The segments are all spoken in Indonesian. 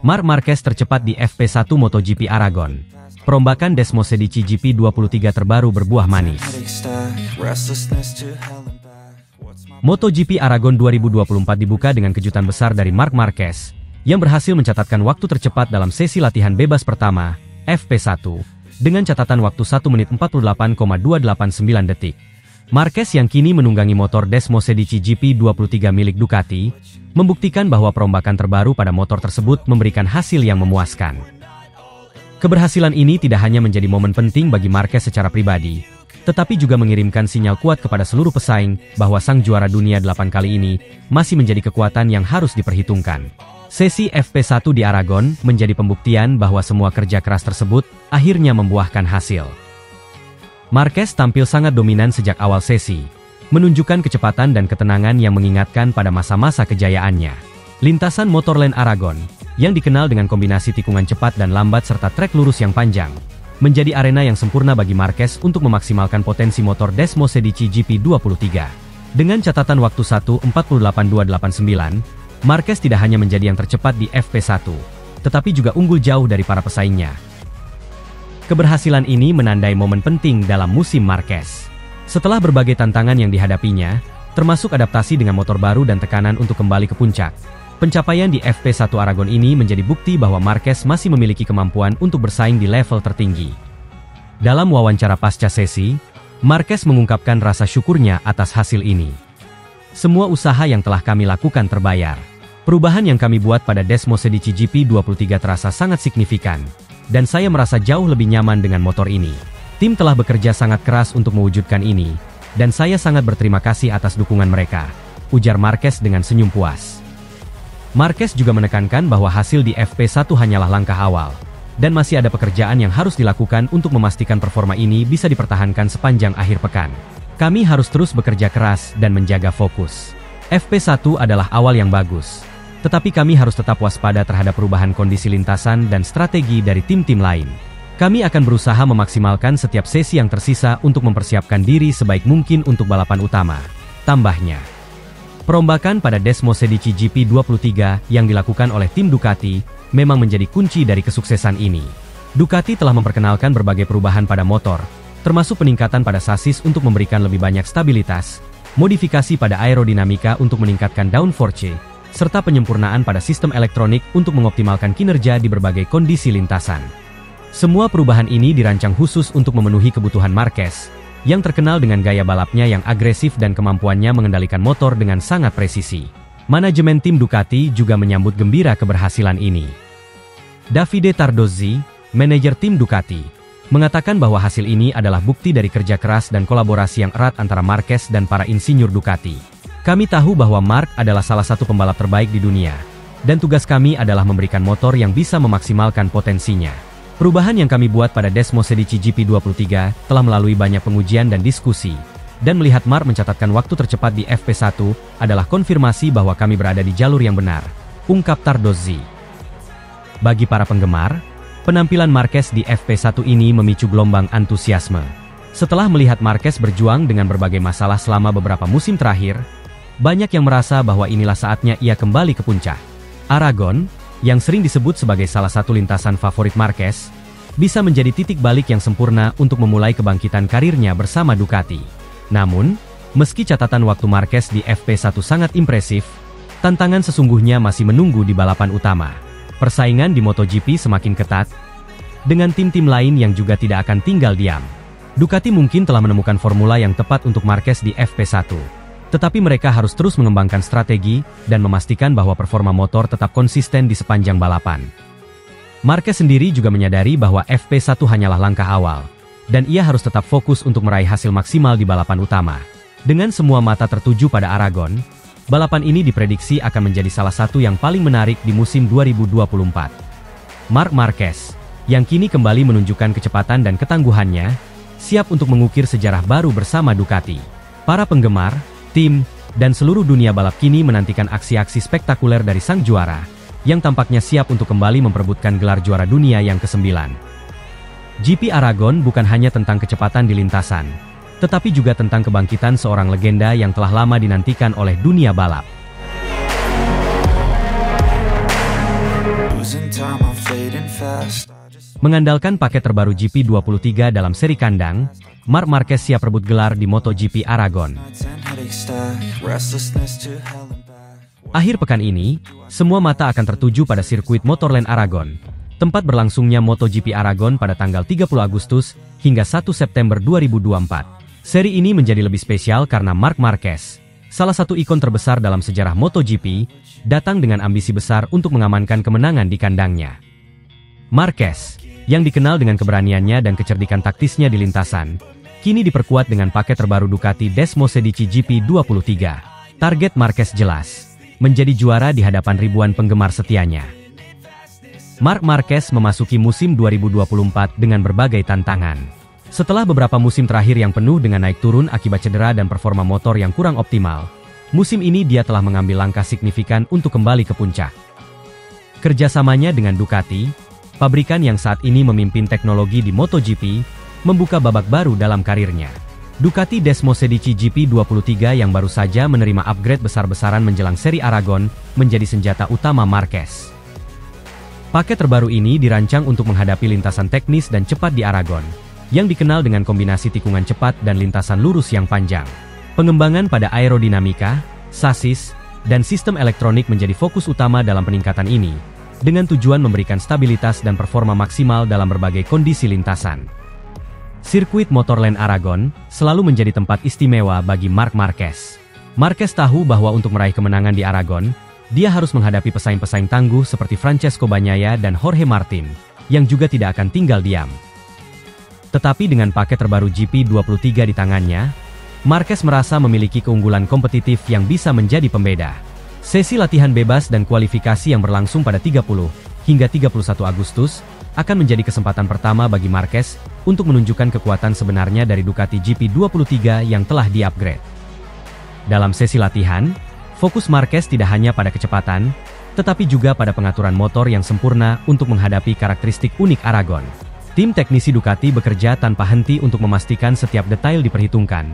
Marc Marquez tercepat di FP1 MotoGP Aragon. Perombakan Desmosedici GP23 terbaru berbuah manis. MotoGP Aragon 2024 dibuka dengan kejutan besar dari Marc Marquez, yang berhasil mencatatkan waktu tercepat dalam sesi latihan bebas pertama, FP1, dengan catatan waktu 1 menit 48,289 detik. Marquez yang kini menunggangi motor Desmosedici GP23 milik Ducati, membuktikan bahwa perombakan terbaru pada motor tersebut memberikan hasil yang memuaskan. Keberhasilan ini tidak hanya menjadi momen penting bagi Marquez secara pribadi, tetapi juga mengirimkan sinyal kuat kepada seluruh pesaing bahwa sang juara dunia 8 kali ini masih menjadi kekuatan yang harus diperhitungkan. Sesi FP1 di Aragon menjadi pembuktian bahwa semua kerja keras tersebut akhirnya membuahkan hasil. Marquez tampil sangat dominan sejak awal sesi, menunjukkan kecepatan dan ketenangan yang mengingatkan pada masa-masa kejayaannya. Lintasan Motorland Aragon, yang dikenal dengan kombinasi tikungan cepat dan lambat serta trek lurus yang panjang, menjadi arena yang sempurna bagi Marquez untuk memaksimalkan potensi motor Desmosedici GP23. Dengan catatan waktu 1:48.289, Marquez tidak hanya menjadi yang tercepat di FP1, tetapi juga unggul jauh dari para pesaingnya. Keberhasilan ini menandai momen penting dalam musim Marquez. Setelah berbagai tantangan yang dihadapinya, termasuk adaptasi dengan motor baru dan tekanan untuk kembali ke puncak, pencapaian di FP1 Aragon ini menjadi bukti bahwa Marquez masih memiliki kemampuan untuk bersaing di level tertinggi. Dalam wawancara pasca sesi, Marquez mengungkapkan rasa syukurnya atas hasil ini. Semua usaha yang telah kami lakukan terbayar. Perubahan yang kami buat pada Desmosedici GP23 terasa sangat signifikan, dan saya merasa jauh lebih nyaman dengan motor ini. Tim telah bekerja sangat keras untuk mewujudkan ini, dan saya sangat berterima kasih atas dukungan mereka, ujar Marquez dengan senyum puas. Marquez juga menekankan bahwa hasil di FP1 hanyalah langkah awal, dan masih ada pekerjaan yang harus dilakukan untuk memastikan performa ini bisa dipertahankan sepanjang akhir pekan. Kami harus terus bekerja keras dan menjaga fokus. FP1 adalah awal yang bagus, tetapi kami harus tetap waspada terhadap perubahan kondisi lintasan dan strategi dari tim-tim lain. Kami akan berusaha memaksimalkan setiap sesi yang tersisa untuk mempersiapkan diri sebaik mungkin untuk balapan utama, tambahnya. Perombakan pada Desmosedici GP23 yang dilakukan oleh tim Ducati memang menjadi kunci dari kesuksesan ini. Ducati telah memperkenalkan berbagai perubahan pada motor, termasuk peningkatan pada sasis untuk memberikan lebih banyak stabilitas, modifikasi pada aerodinamika untuk meningkatkan downforce, serta penyempurnaan pada sistem elektronik untuk mengoptimalkan kinerja di berbagai kondisi lintasan. Semua perubahan ini dirancang khusus untuk memenuhi kebutuhan Marquez, yang terkenal dengan gaya balapnya yang agresif dan kemampuannya mengendalikan motor dengan sangat presisi. Manajemen tim Ducati juga menyambut gembira keberhasilan ini. Davide Tardozzi, manajer tim Ducati, mengatakan bahwa hasil ini adalah bukti dari kerja keras dan kolaborasi yang erat antara Marquez dan para insinyur Ducati. Kami tahu bahwa Marc adalah salah satu pembalap terbaik di dunia, dan tugas kami adalah memberikan motor yang bisa memaksimalkan potensinya. Perubahan yang kami buat pada Desmosedici GP23 telah melalui banyak pengujian dan diskusi, dan melihat Marc mencatatkan waktu tercepat di FP1 adalah konfirmasi bahwa kami berada di jalur yang benar, ungkap Tardozzi. Bagi para penggemar, penampilan Marquez di FP1 ini memicu gelombang antusiasme. Setelah melihat Marquez berjuang dengan berbagai masalah selama beberapa musim terakhir, banyak yang merasa bahwa inilah saatnya ia kembali ke puncak. Aragon, yang sering disebut sebagai salah satu lintasan favorit Marquez, bisa menjadi titik balik yang sempurna untuk memulai kebangkitan karirnya bersama Ducati. Namun, meski catatan waktu Marquez di FP1 sangat impresif, tantangan sesungguhnya masih menunggu di balapan utama. Persaingan di MotoGP semakin ketat, dengan tim-tim lain yang juga tidak akan tinggal diam. Ducati mungkin telah menemukan formula yang tepat untuk Marquez di FP1. Tetapi mereka harus terus mengembangkan strategi dan memastikan bahwa performa motor tetap konsisten di sepanjang balapan. Marquez sendiri juga menyadari bahwa FP1 hanyalah langkah awal, dan ia harus tetap fokus untuk meraih hasil maksimal di balapan utama. Dengan semua mata tertuju pada Aragon, balapan ini diprediksi akan menjadi salah satu yang paling menarik di musim 2024. Marc Marquez, yang kini kembali menunjukkan kecepatan dan ketangguhannya, siap untuk mengukir sejarah baru bersama Ducati. Para penggemar, tim, dan seluruh dunia balap kini menantikan aksi-aksi spektakuler dari sang juara, yang tampaknya siap untuk kembali memperebutkan gelar juara dunia yang ke-9. GP Aragon bukan hanya tentang kecepatan di lintasan, tetapi juga tentang kebangkitan seorang legenda yang telah lama dinantikan oleh dunia balap. losing time, I'm fading fast. Mengandalkan paket terbaru GP23 dalam seri kandang, Marc Marquez siap rebut gelar di MotoGP Aragon. Akhir pekan ini, semua mata akan tertuju pada sirkuit Motorland Aragon, tempat berlangsungnya MotoGP Aragon pada tanggal 30 Agustus hingga 1 September 2024. Seri ini menjadi lebih spesial karena Marc Marquez, salah satu ikon terbesar dalam sejarah MotoGP, datang dengan ambisi besar untuk mengamankan kemenangan di kandangnya. Marquez, yang dikenal dengan keberaniannya dan kecerdikan taktisnya di lintasan, kini diperkuat dengan paket terbaru Ducati Desmosedici GP23. Target Marquez jelas, menjadi juara di hadapan ribuan penggemar setianya. Marc Marquez memasuki musim 2024 dengan berbagai tantangan. Setelah beberapa musim terakhir yang penuh dengan naik turun akibat cedera dan performa motor yang kurang optimal, musim ini dia telah mengambil langkah signifikan untuk kembali ke puncak. Kerjasamanya dengan Ducati, pabrikan yang saat ini memimpin teknologi di MotoGP, membuka babak baru dalam karirnya. Ducati Desmosedici GP23 yang baru saja menerima upgrade besar-besaran menjelang seri Aragon, menjadi senjata utama Marquez. Paket terbaru ini dirancang untuk menghadapi lintasan teknis dan cepat di Aragon, yang dikenal dengan kombinasi tikungan cepat dan lintasan lurus yang panjang. Pengembangan pada aerodinamika, sasis, dan sistem elektronik menjadi fokus utama dalam peningkatan ini, dengan tujuan memberikan stabilitas dan performa maksimal dalam berbagai kondisi lintasan. Sirkuit Motorland Aragon selalu menjadi tempat istimewa bagi Marc Marquez. Marquez tahu bahwa untuk meraih kemenangan di Aragon, dia harus menghadapi pesaing-pesaing tangguh seperti Francesco Bagnaia dan Jorge Martin, yang juga tidak akan tinggal diam. Tetapi dengan paket terbaru GP23 di tangannya, Marquez merasa memiliki keunggulan kompetitif yang bisa menjadi pembeda. Sesi latihan bebas dan kualifikasi yang berlangsung pada 30 hingga 31 Agustus akan menjadi kesempatan pertama bagi Marquez untuk menunjukkan kekuatan sebenarnya dari Ducati GP23 yang telah di-upgrade. Dalam sesi latihan, fokus Marquez tidak hanya pada kecepatan, tetapi juga pada pengaturan motor yang sempurna untuk menghadapi karakteristik unik Aragon. Tim teknisi Ducati bekerja tanpa henti untuk memastikan setiap detail diperhitungkan,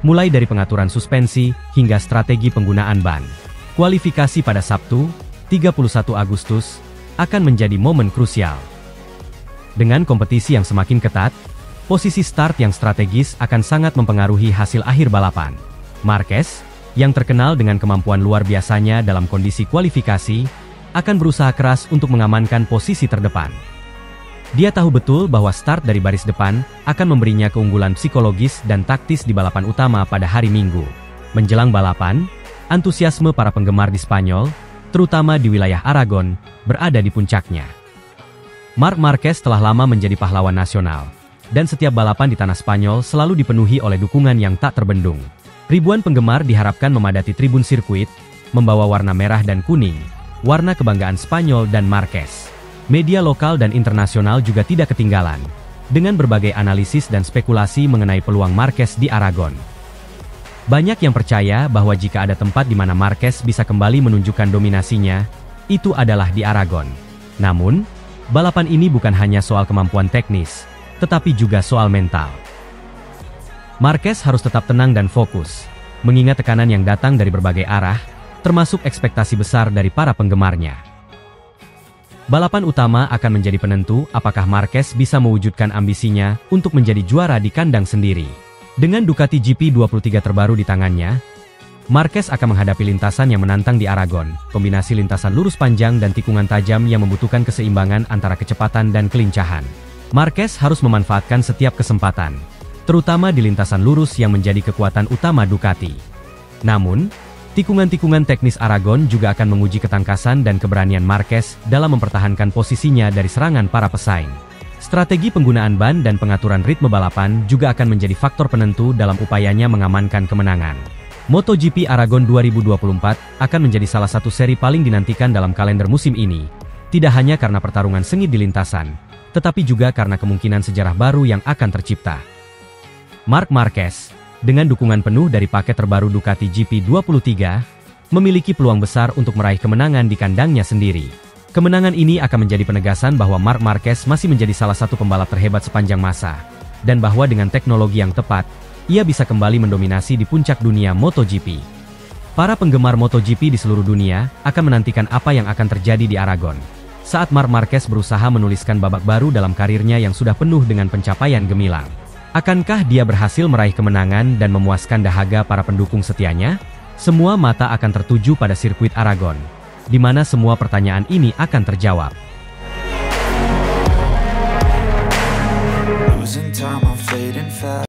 mulai dari pengaturan suspensi hingga strategi penggunaan ban. Kualifikasi pada Sabtu, 31 Agustus, akan menjadi momen krusial. Dengan kompetisi yang semakin ketat, posisi start yang strategis akan sangat mempengaruhi hasil akhir balapan. Marquez, yang terkenal dengan kemampuan luar biasanya dalam kondisi kualifikasi, akan berusaha keras untuk mengamankan posisi terdepan. Dia tahu betul bahwa start dari baris depan akan memberinya keunggulan psikologis dan taktis di balapan utama pada hari Minggu. Menjelang balapan, antusiasme para penggemar di Spanyol, terutama di wilayah Aragon, berada di puncaknya. Marc Marquez telah lama menjadi pahlawan nasional, dan setiap balapan di tanah Spanyol selalu dipenuhi oleh dukungan yang tak terbendung. Ribuan penggemar diharapkan memadati tribun sirkuit, membawa warna merah dan kuning, warna kebanggaan Spanyol dan Marquez. Media lokal dan internasional juga tidak ketinggalan, dengan berbagai analisis dan spekulasi mengenai peluang Marquez di Aragon. Banyak yang percaya bahwa jika ada tempat di mana Marquez bisa kembali menunjukkan dominasinya, itu adalah di Aragon. Namun, balapan ini bukan hanya soal kemampuan teknis, tetapi juga soal mental. Marquez harus tetap tenang dan fokus, mengingat tekanan yang datang dari berbagai arah, termasuk ekspektasi besar dari para penggemarnya. Balapan utama akan menjadi penentu apakah Marquez bisa mewujudkan ambisinya untuk menjadi juara di kandang sendiri. Dengan Ducati GP23 terbaru di tangannya, Marquez akan menghadapi lintasan yang menantang di Aragon, kombinasi lintasan lurus panjang dan tikungan tajam yang membutuhkan keseimbangan antara kecepatan dan kelincahan. Marquez harus memanfaatkan setiap kesempatan, terutama di lintasan lurus yang menjadi kekuatan utama Ducati. Namun, tikungan-tikungan teknis Aragon juga akan menguji ketangkasan dan keberanian Marquez dalam mempertahankan posisinya dari serangan para pesaing. Strategi penggunaan ban dan pengaturan ritme balapan juga akan menjadi faktor penentu dalam upayanya mengamankan kemenangan. MotoGP Aragon 2024 akan menjadi salah satu seri paling dinantikan dalam kalender musim ini, tidak hanya karena pertarungan sengit di lintasan, tetapi juga karena kemungkinan sejarah baru yang akan tercipta. Marc Marquez, dengan dukungan penuh dari paket terbaru Ducati GP23, memiliki peluang besar untuk meraih kemenangan di kandangnya sendiri. Kemenangan ini akan menjadi penegasan bahwa Marc Marquez masih menjadi salah satu pembalap terhebat sepanjang masa, dan bahwa dengan teknologi yang tepat, ia bisa kembali mendominasi di puncak dunia MotoGP. Para penggemar MotoGP di seluruh dunia akan menantikan apa yang akan terjadi di Aragon. saat Marc Marquez berusaha menuliskan babak baru dalam karirnya yang sudah penuh dengan pencapaian gemilang. Akankah dia berhasil meraih kemenangan dan memuaskan dahaga para pendukung setianya? Semua mata akan tertuju pada sirkuit Aragon, di mana semua pertanyaan ini akan terjawab. Losing time, I'm fading fast.